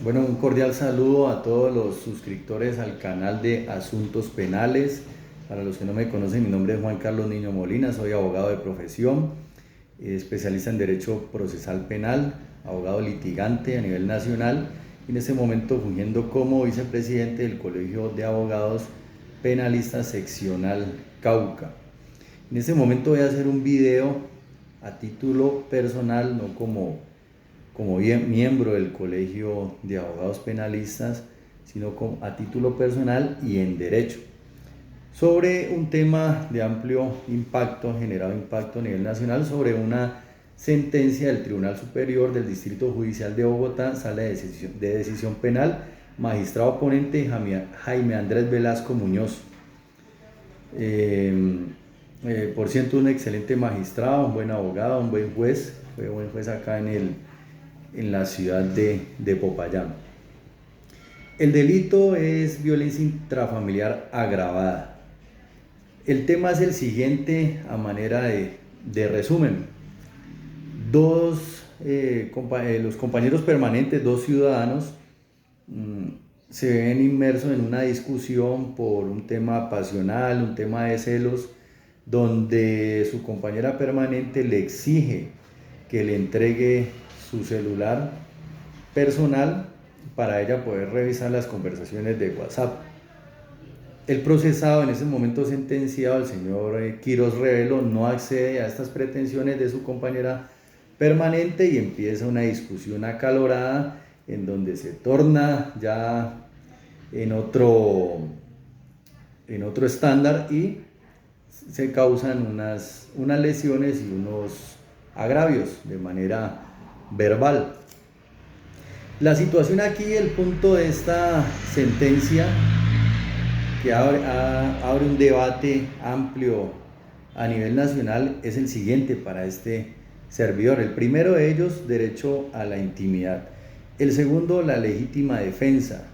Bueno, un cordial saludo a todos los suscriptores al canal de Asuntos Penales. Para los que no me conocen, mi nombre es Juan Carlos Niño Molina, soy abogado de profesión, especialista en Derecho Procesal Penal, abogado litigante a nivel nacional y en este momento fungiendo como vicepresidente del Colegio de Abogados Penalistas Seccional Cauca. En este momento voy a hacer un video a título personal, no como miembro del Colegio de Abogados Penalistas, sino a título personal y en derecho, sobre un tema de amplio impacto, generado impacto a nivel nacional, sobre una sentencia del Tribunal Superior del Distrito Judicial de Bogotá, Sala de Decisión Penal, magistrado ponente Jaime Andrés Velasco Muñoz. Por cierto, un excelente magistrado, un buen abogado, un buen juez, fue buen juez acá en la ciudad de Popayán. El delito es violencia intrafamiliar agravada. El tema es el siguiente a manera de resumen. Los compañeros permanentes, dos ciudadanos, se ven inmersos en una discusión por un tema pasional, un tema de celos, donde su compañera permanente le exige que le entregue su celular personal para ella poder revisar las conversaciones de WhatsApp. El procesado, en ese momento sentenciado, el señor Quiroz Revelo, no accede a estas pretensiones de su compañera permanente y empieza una discusión acalorada en donde se torna ya en otro estándar y se causan unas lesiones y unos agravios de manera verbal. La situación aquí, el punto de esta sentencia que abre un debate amplio a nivel nacional, es el siguiente para este servidor. El primero de ellos, derecho a la intimidad. El segundo, la legítima defensa.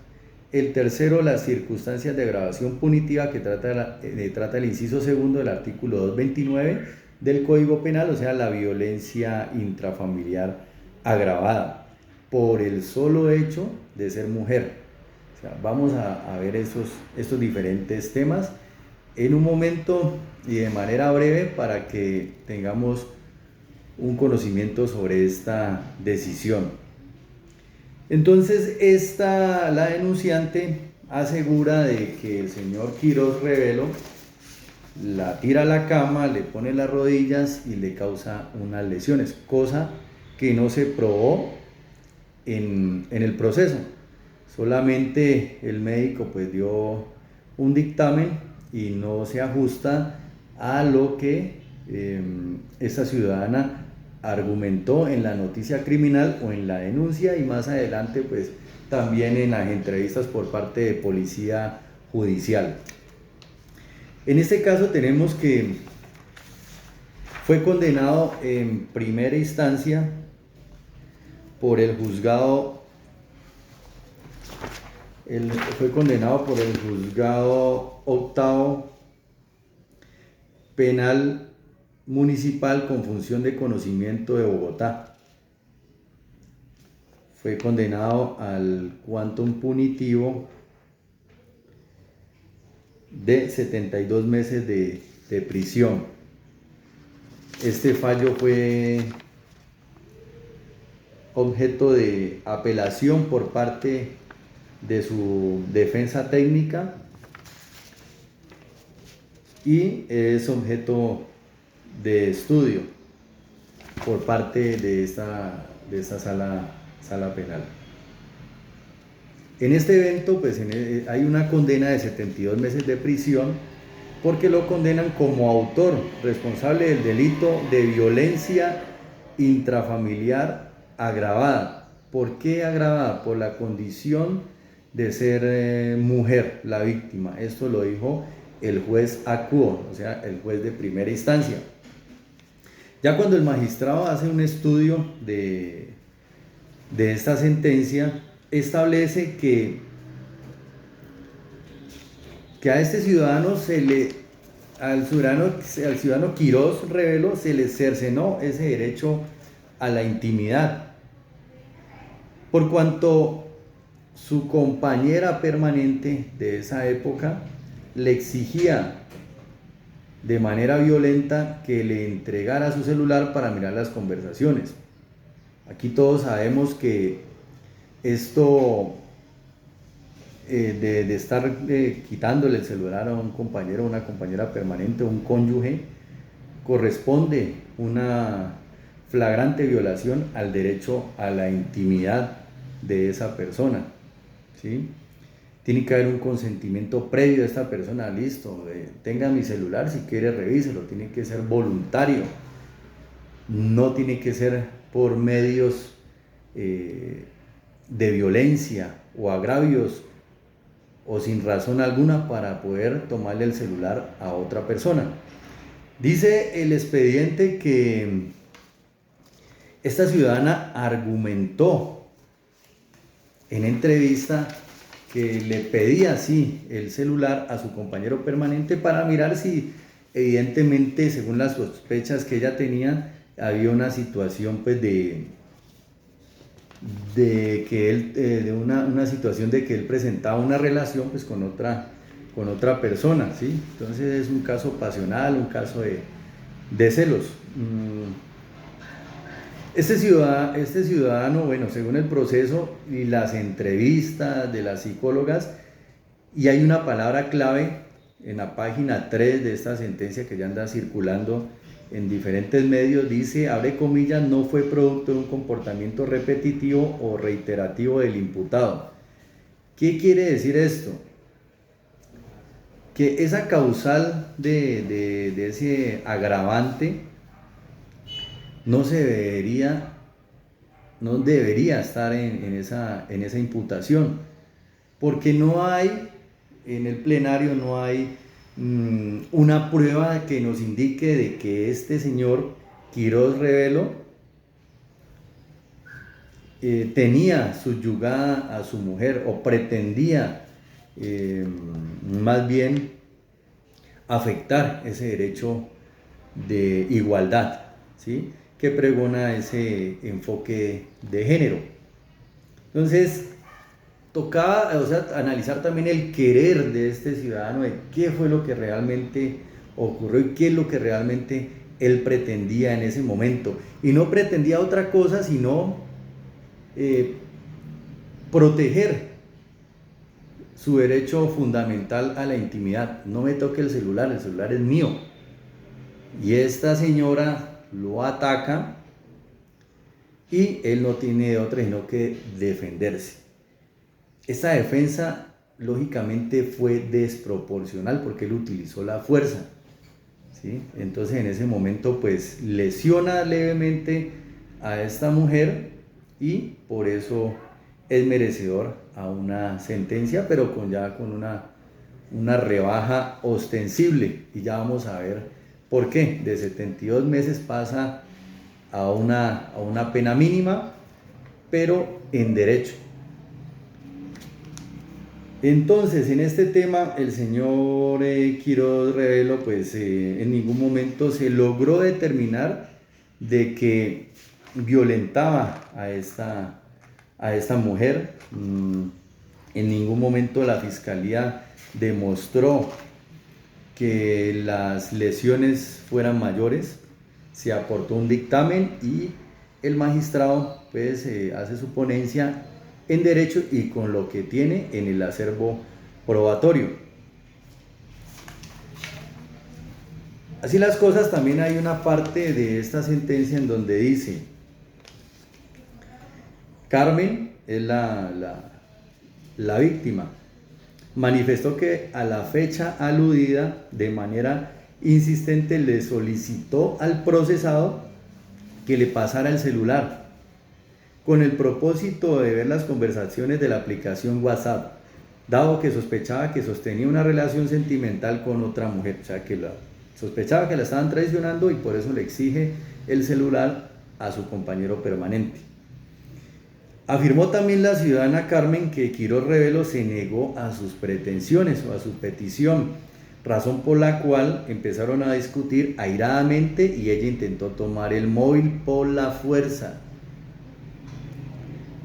El tercero, las circunstancias de agravación punitiva que trata el inciso segundo del artículo 229 del Código Penal, o sea, la violencia intrafamiliar agravada por el solo hecho de ser mujer. O sea, vamos a ver estos diferentes temas en un momento y de manera breve para que tengamos un conocimiento sobre esta decisión. Entonces, la denunciante asegura de que el señor Quiroz Revelo la tira a la cama, le pone las rodillas y le causa unas lesiones, cosa que no se probó en el proceso. Solamente el médico pues dio un dictamen y no se ajusta a lo que esta ciudadana argumentó en la noticia criminal o en la denuncia y más adelante pues también en las entrevistas por parte de policía judicial. En este caso tenemos que fue condenado en primera instancia por el juzgado octavo penal municipal con función de conocimiento de Bogotá. Fue condenado al quantum punitivo de 72 meses de prisión. Este fallo fue objeto de apelación por parte de su defensa técnica y es objeto de estudio por parte de esta sala penal. En este evento pues hay una condena de 72 meses de prisión porque lo condenan como autor responsable del delito de violencia intrafamiliar agravada. ¿Por qué agravada? Por la condición de ser mujer, la víctima. Esto lo dijo el juez acuo, o sea, el juez de primera instancia. Ya cuando el magistrado hace un estudio de esta sentencia, establece que a este ciudadano al ciudadano Quiroz Revelo se le cercenó ese derecho a la intimidad, por cuanto su compañera permanente de esa época le exigía de manera violenta que le entregara su celular para mirar las conversaciones. Aquí todos sabemos que esto de estar quitándole el celular a un compañero, una compañera permanente, un cónyuge, corresponde una flagrante violación al derecho a la intimidad de esa persona, ¿sí? Tiene que haber un consentimiento previo de esta persona, listo, tenga mi celular, si quiere revíselo, tiene que ser voluntario, no tiene que ser por medios de violencia o agravios o sin razón alguna para poder tomarle el celular a otra persona. Dice el expediente que esta ciudadana argumentó en entrevista que le pedía así el celular a su compañero permanente para mirar si evidentemente, según las sospechas que ella tenía, había una situación pues de que él, de una situación de que él presentaba una relación pues con otra persona, ¿sí? Entonces es un caso pasional, un caso de celos. Este ciudadano, bueno, según el proceso y las entrevistas de las psicólogas, y hay una palabra clave en la página 3 de esta sentencia que ya anda circulando en diferentes medios, dice, abre comillas, no fue producto de un comportamiento repetitivo o reiterativo del imputado. ¿Qué quiere decir esto? Que esa causal de ese agravante no debería estar en esa imputación, porque no hay, en el plenario no hay una prueba que nos indique de que este señor Quiroz Rebelo tenía subyugada a su mujer o pretendía más bien afectar ese derecho de igualdad, ¿sí?, que pregona ese enfoque de género. Entonces, tocaba, o sea, analizar también el querer de este ciudadano, de qué fue lo que realmente ocurrió y qué es lo que realmente él pretendía en ese momento. Y no pretendía otra cosa sino proteger su derecho fundamental a la intimidad. No me toque el celular es mío. Y esta señora lo ataca y él no tiene otra sino que defenderse. Esta defensa lógicamente fue desproporcional porque él utilizó la fuerza, ¿sí? Entonces en ese momento pues lesiona levemente a esta mujer y por eso es merecedor a una sentencia, pero con una rebaja ostensible, y ya vamos a ver por qué. De 72 meses pasa a una pena mínima, pero en derecho. Entonces, en este tema, el señor Quiroz Rebelo, pues en ningún momento se logró determinar de que violentaba a esta mujer. En ningún momento la fiscalía demostró que las lesiones fueran mayores. Se aportó un dictamen y el magistrado pues hace su ponencia en derecho y con lo que tiene en el acervo probatorio. Así las cosas, también hay una parte de esta sentencia en donde dice: Carmen es la víctima. Manifestó que a la fecha aludida, de manera insistente, le solicitó al procesado que le pasara el celular con el propósito de ver las conversaciones de la aplicación WhatsApp, dado que sospechaba que sostenía una relación sentimental con otra mujer. O sea, que sospechaba que la estaban traicionando y por eso le exige el celular a su compañero permanente. Afirmó también la ciudadana Carmen que Quiroz Rebelo se negó a sus pretensiones o a su petición, razón por la cual empezaron a discutir airadamente y ella intentó tomar el móvil por la fuerza.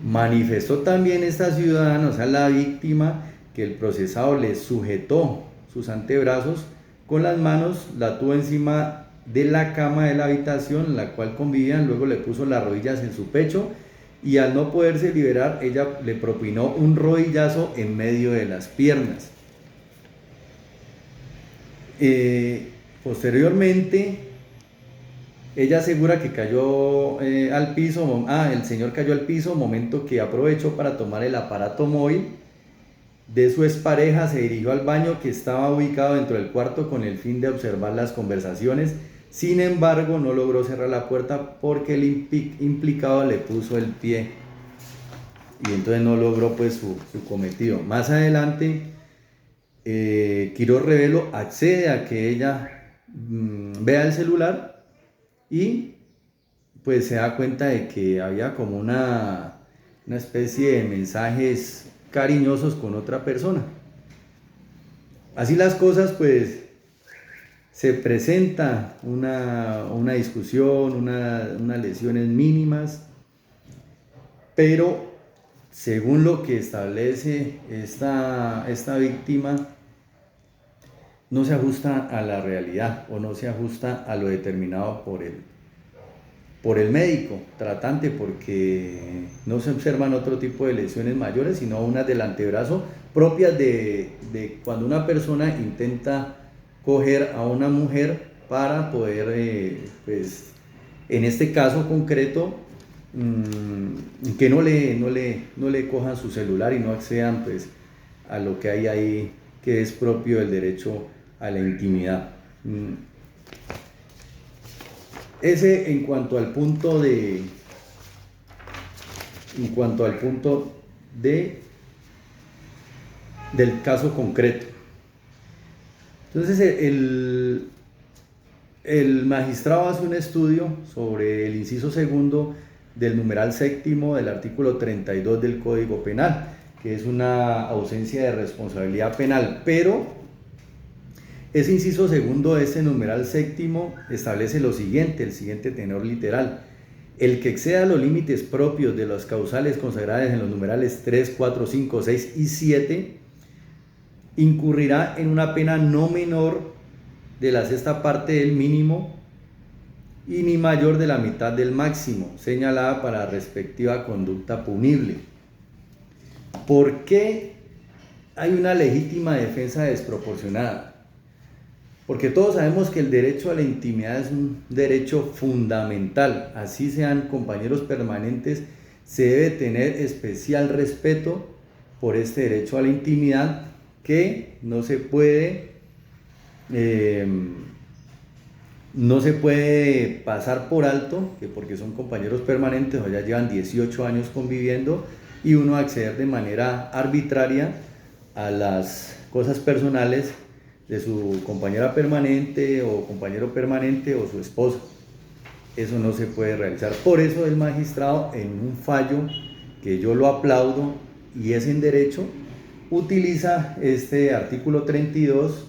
Manifestó también esta ciudadana, o sea, la víctima, que el procesado le sujetó sus antebrazos con las manos, la tuvo encima de la cama de la habitación en la cual convivían, luego le puso las rodillas en su pecho y al no poderse liberar, ella le propinó un rodillazo en medio de las piernas. Posteriormente, ella asegura que cayó al piso, el señor cayó al piso, momento que aprovechó para tomar el aparato móvil de su expareja, se dirigió al baño que estaba ubicado dentro del cuarto con el fin de observar las conversaciones. Sin embargo, no logró cerrar la puerta porque el implicado le puso el pie y entonces no logró pues su cometido. Más adelante, Quiroz Revelo accede a que ella vea el celular y pues se da cuenta de que había como una especie de mensajes cariñosos con otra persona. Así las cosas, pues se presenta una discusión, unas lesiones mínimas, pero según lo que establece esta víctima, no se ajusta a la realidad o no se ajusta a lo determinado por el médico tratante, porque no se observan otro tipo de lesiones mayores, sino unas del antebrazo propias de cuando una persona intenta coger a una mujer para poder, pues, en este caso concreto, que no le cojan su celular y no accedan pues, a lo que hay ahí, que es propio del derecho a la intimidad. Ese en cuanto al punto del caso concreto. Entonces el magistrado hace un estudio sobre el inciso segundo del numeral séptimo del artículo 32 del Código Penal, que es una ausencia de responsabilidad penal, pero ese inciso segundo de este numeral séptimo establece lo siguiente, el siguiente tenor literal: el que exceda los límites propios de las causales consagradas en los numerales 3, 4, 5, 6 y 7 incurrirá en una pena no menor de la sexta parte del mínimo y ni mayor de la mitad del máximo señalada para la respectiva conducta punible. ¿Por qué hay una legítima defensa desproporcionada? Porque todos sabemos que el derecho a la intimidad es un derecho fundamental, así sean compañeros permanentes, se debe tener especial respeto por este derecho a la intimidad, que no se puede pasar por alto, que porque son compañeros permanentes o ya llevan 18 años conviviendo y uno acceder de manera arbitraria a las cosas personales de su compañera permanente o compañero permanente o su esposo. Eso no se puede realizar. Por eso el magistrado, en un fallo que yo lo aplaudo y es en derecho, utiliza este artículo 32,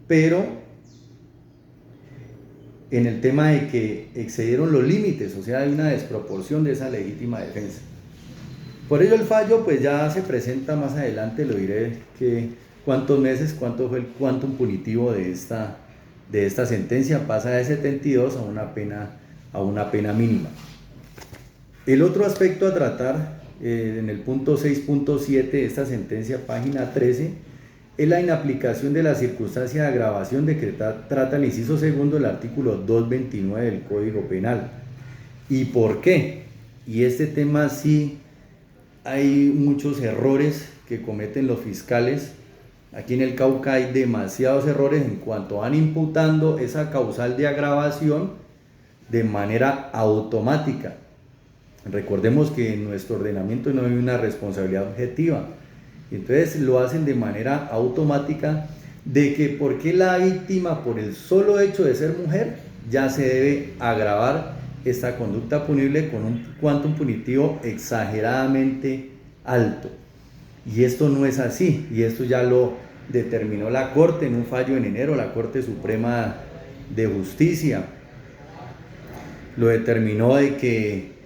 pero en el tema de que excedieron los límites, o sea, hay una desproporción de esa legítima defensa. Por ello el fallo pues ya se presenta más adelante, lo diré que cuántos meses, cuánto fue el quantum punitivo de esta sentencia, pasa de 72 a una pena mínima. El otro aspecto a tratar en el punto 6.7 de esta sentencia, página 13, es la inaplicación de la circunstancia de agravación de que trata el inciso segundo del artículo 229 del Código Penal. ¿Y por qué? Y este tema sí hay muchos errores que cometen los fiscales. Aquí en el Cauca hay demasiados errores en cuanto van imputando esa causal de agravación de manera automática. Recordemos que en nuestro ordenamiento no hay una responsabilidad objetiva. Entonces lo hacen de manera automática, de que porque la víctima, por el solo hecho de ser mujer, ya se debe agravar esta conducta punible con un quantum punitivo exageradamente alto. Y esto no es así, y esto ya lo determinó la Corte en un fallo en enero, la Corte Suprema de Justicia. Lo determinó de que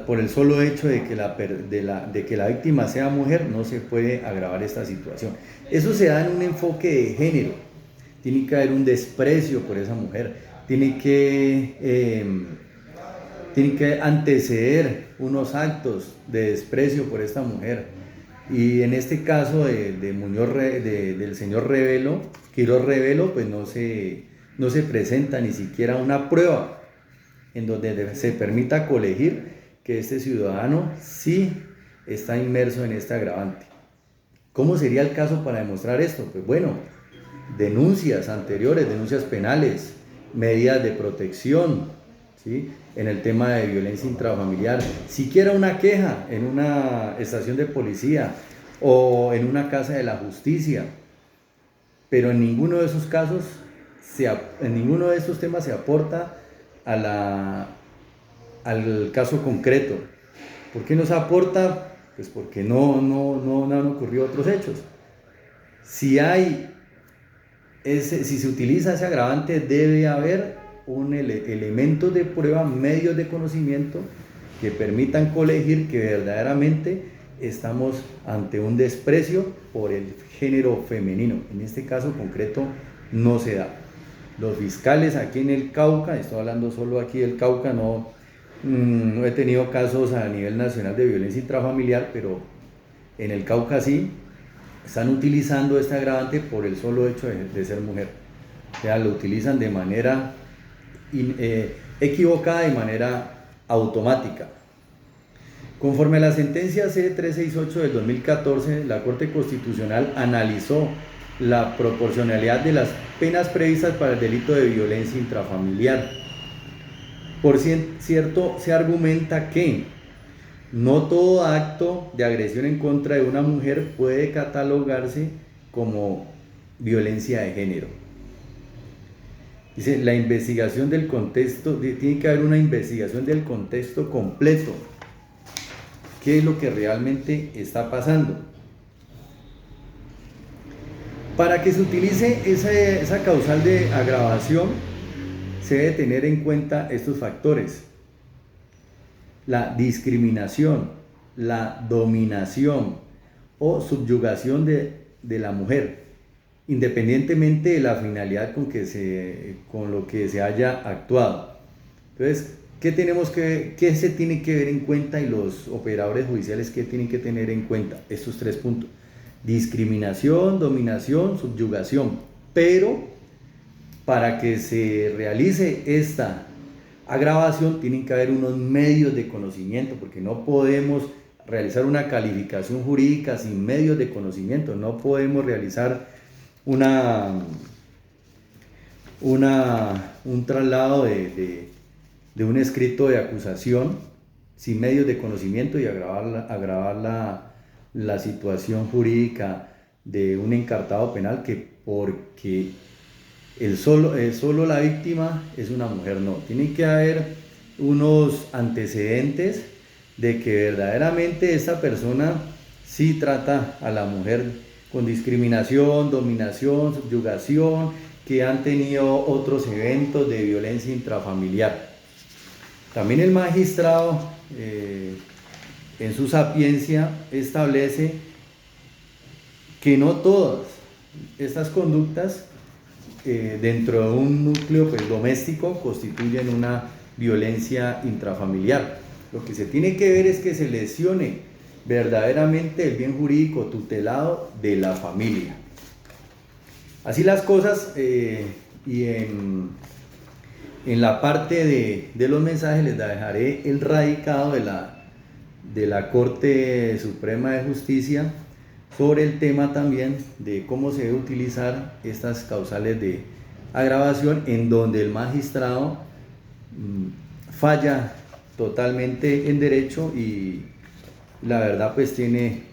por el solo hecho de que de que la víctima sea mujer, no se puede agravar esta situación. Eso se da en un enfoque de género. Tiene que haber un desprecio por esa mujer. Tiene que anteceder unos actos de desprecio por esta mujer. Y en este caso de Muñoz, del señor Revelo, Quiroz Revelo, pues no se presenta ni siquiera una prueba en donde se permita colegir que este ciudadano sí está inmerso en este agravante. ¿Cómo sería el caso para demostrar esto? Pues bueno, denuncias anteriores, denuncias penales, medidas de protección, ¿sí? En el tema de violencia intrafamiliar, siquiera una queja en una estación de policía o en una casa de la justicia, pero en ninguno de esos casos, en ninguno de estos temas se aporta al caso concreto. ¿Por qué no se aporta? Pues porque no han ocurrido otros hechos. Si se utiliza ese agravante, debe haber elementos de prueba, medios de conocimiento que permitan colegir que verdaderamente estamos ante un desprecio por el género femenino. En este caso concreto no se da. Los fiscales aquí en el Cauca, estoy hablando solo aquí del Cauca, no he tenido casos a nivel nacional de violencia intrafamiliar, pero en el Cauca sí, están utilizando este agravante por el solo hecho de ser mujer. O sea, lo utilizan de manera equivocada, de manera automática. Conforme a la sentencia C368 del 2014, la Corte Constitucional analizó la proporcionalidad de las penas previstas para el delito de violencia intrafamiliar. Por cierto, se argumenta que no todo acto de agresión en contra de una mujer puede catalogarse como violencia de género. Dice, la investigación del contexto, tiene que haber una investigación del contexto completo. ¿Qué es lo que realmente está pasando? Para que se utilice esa causal de agravación, se debe tener en cuenta estos factores: la discriminación, la dominación o subyugación de la mujer, independientemente de la finalidad con lo que se haya actuado. Entonces, ¿qué se tiene que ver en cuenta, y los operadores judiciales qué tienen que tener en cuenta? Estos tres puntos: discriminación, dominación, subyugación. Pero para que se realice esta agravación tienen que haber unos medios de conocimiento, porque no podemos realizar una calificación jurídica sin medios de conocimiento. No podemos realizar un traslado de un escrito de acusación sin medios de conocimiento y agravar la situación jurídica de un encartado penal, que porque solo la víctima es una mujer. No, tiene que haber unos antecedentes de que verdaderamente esta persona sí trata a la mujer con discriminación, dominación, subyugación, que han tenido otros eventos de violencia intrafamiliar. También el magistrado, en su sapiencia, establece que no todas estas conductas dentro de un núcleo doméstico constituyen una violencia intrafamiliar. Lo que se tiene que ver es que se lesione verdaderamente el bien jurídico tutelado de la familia. Así las cosas, y en la parte de los mensajes les dejaré el radicado de la Corte Suprema de Justicia sobre el tema también de cómo se debe utilizar estas causales de agravación, en donde el magistrado falla totalmente en derecho, y la verdad pues tiene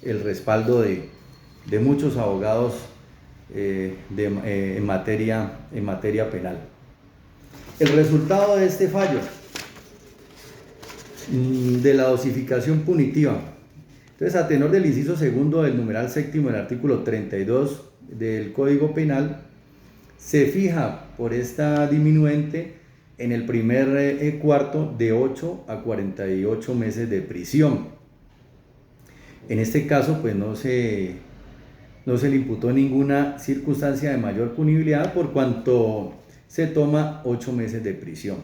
el respaldo de muchos abogados en materia penal. El resultado de este fallo de la dosificación punitiva. Entonces, a tenor del inciso segundo del numeral séptimo del artículo 32 del Código Penal, se fija por esta diminuente en el primer cuarto de 8 a 48 meses de prisión. En este caso, pues no se le imputó ninguna circunstancia de mayor punibilidad por cuanto se toma 8 meses de prisión.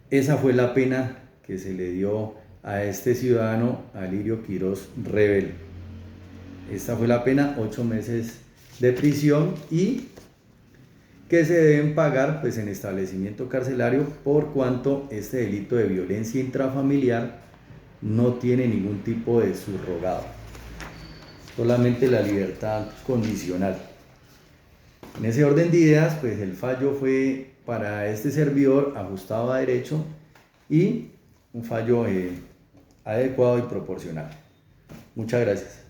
Esa fue la pena que se le dio a este ciudadano Alirio Quirós Rebel. Esta fue la pena, 8 meses de prisión, y que se deben pagar pues en establecimiento carcelario por cuanto este delito de violencia intrafamiliar no tiene ningún tipo de subrogado, solamente la libertad condicional. En ese orden de ideas, pues el fallo fue para este servidor ajustado a derecho y un fallo adecuado y proporcional. Muchas gracias.